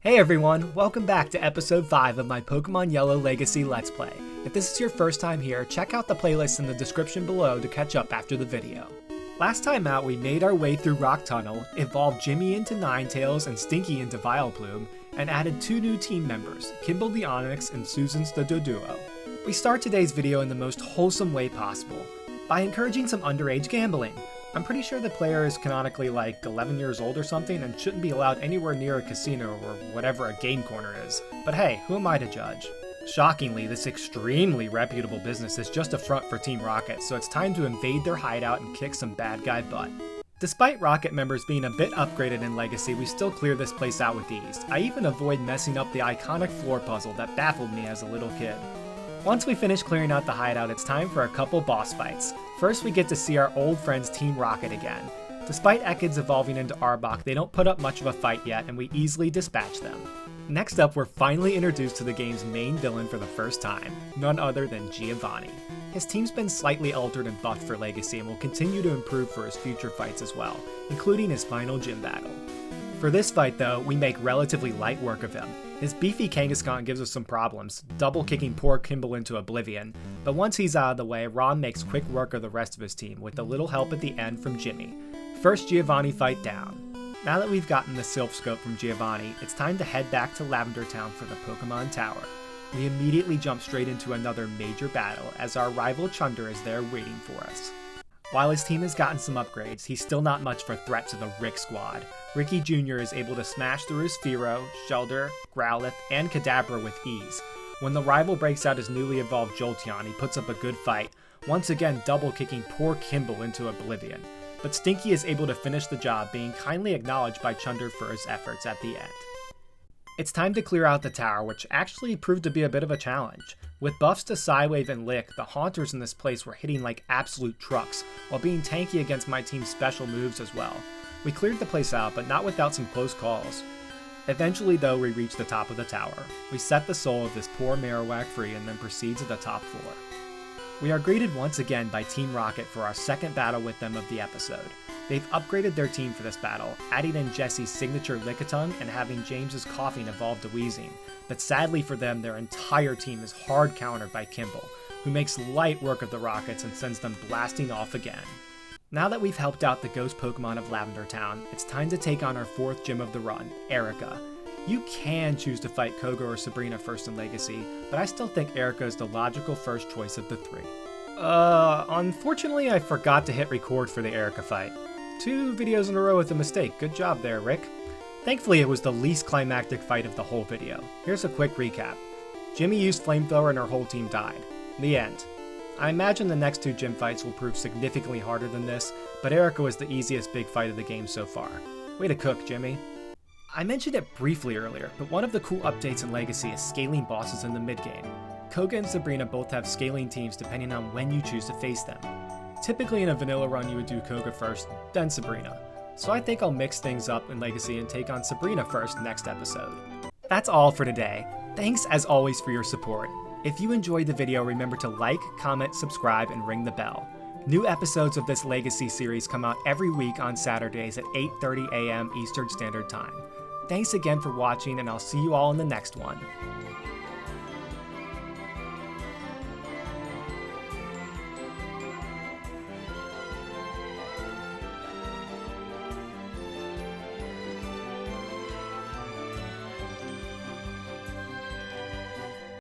Hey everyone, welcome back to episode 5 of my Pokemon Yellow Legacy Let's Play. If this is your first time here, check out the playlist in the description below to catch up after the video. Last time out, we made our way through Rock Tunnel, evolved Jimmy into Ninetales and Stinky into Vileplume, and added 2 new team members, Kimball the Onyx and Susan's the Doduo. We start today's video in the most wholesome way possible, by encouraging some underage gambling. I'm pretty sure the player is canonically like 11 years old or something and shouldn't be allowed anywhere near a casino or whatever a game corner is. But hey, who am I to judge? Shockingly, this extremely reputable business is just a front for Team Rocket, so it's time to invade their hideout and kick some bad guy butt. Despite Rocket members being a bit upgraded in Legacy, we still clear this place out with ease. I even avoid messing up the iconic floor puzzle that baffled me as a little kid. Once we finish clearing out the hideout, it's time for a couple boss fights. First, we get to see our old friends Team Rocket again. Despite Ekans evolving into Arbok, they don't put up much of a fight yet, and we easily dispatch them. Next up, we're finally introduced to the game's main villain for the first time, none other than Giovanni. His team's been slightly altered and buffed for Legacy and will continue to improve for his future fights as well, including his final gym battle. For this fight though, we make relatively light work of him. His beefy Kangaskhan gives us some problems, double kicking poor Kimball into oblivion, but once he's out of the way, Ron makes quick work of the rest of his team with a little help at the end from Jimmy. First Giovanni fight down. Now that we've gotten the Silph Scope from Giovanni, it's time to head back to Lavender Town for the Pokemon Tower. We immediately jump straight into another major battle as our rival Chunder is there waiting for us. While his team has gotten some upgrades, he's still not much of a threat to the Rick squad. Ricky Jr. is able to smash through his Fearow, Shellder, Growlithe, and Kadabra with ease. When the rival breaks out his newly evolved Jolteon, he puts up a good fight, once again double kicking poor Kimball into oblivion. But Stinky is able to finish the job, being kindly acknowledged by Chunder for his efforts at the end. It's time to clear out the tower, which actually proved to be a bit of a challenge. With buffs to Psywave and Lick, the Haunters in this place were hitting like absolute trucks, while being tanky against my team's special moves as well. We cleared the place out, but not without some close calls. Eventually though, we reach the top of the tower. We set the soul of this poor Marowak free and then proceed to the top floor. We are greeted once again by Team Rocket for our second battle with them of the episode. They've upgraded their team for this battle, adding in Jesse's signature Lickitung and having James's Coughing evolve to Wheezing. But sadly for them, their entire team is hard countered by Kimball, who makes light work of the Rockets and sends them blasting off again. Now that we've helped out the ghost Pokemon of Lavender Town, it's time to take on our 4th gym of the run, Erika. You can choose to fight Koga or Sabrina first in Legacy, but I still think Erika is the logical first choice of the 3. Unfortunately I forgot to hit record for the Erika fight. 2 videos in a row with a mistake. Good job there, Rick. Thankfully, it was the least climactic fight of the whole video. Here's a quick recap. Jimmy used Flamethrower and her whole team died. The end. I imagine the next 2 gym fights will prove significantly harder than this, but Erika was the easiest big fight of the game so far. Way to cook, Jimmy. I mentioned it briefly earlier, but one of the cool updates in Legacy is scaling bosses in the mid-game. Koga and Sabrina both have scaling teams depending on when you choose to face them. Typically in a vanilla run you would do Koga first, then Sabrina. So I think I'll mix things up in Legacy and take on Sabrina first next episode. That's all for today. Thanks as always for your support. If you enjoyed the video, remember to like, comment, subscribe, and ring the bell. New episodes of this Legacy series come out every week on Saturdays at 8:30 a.m. Eastern Standard Time. Thanks again for watching, and I'll see you all in the next one.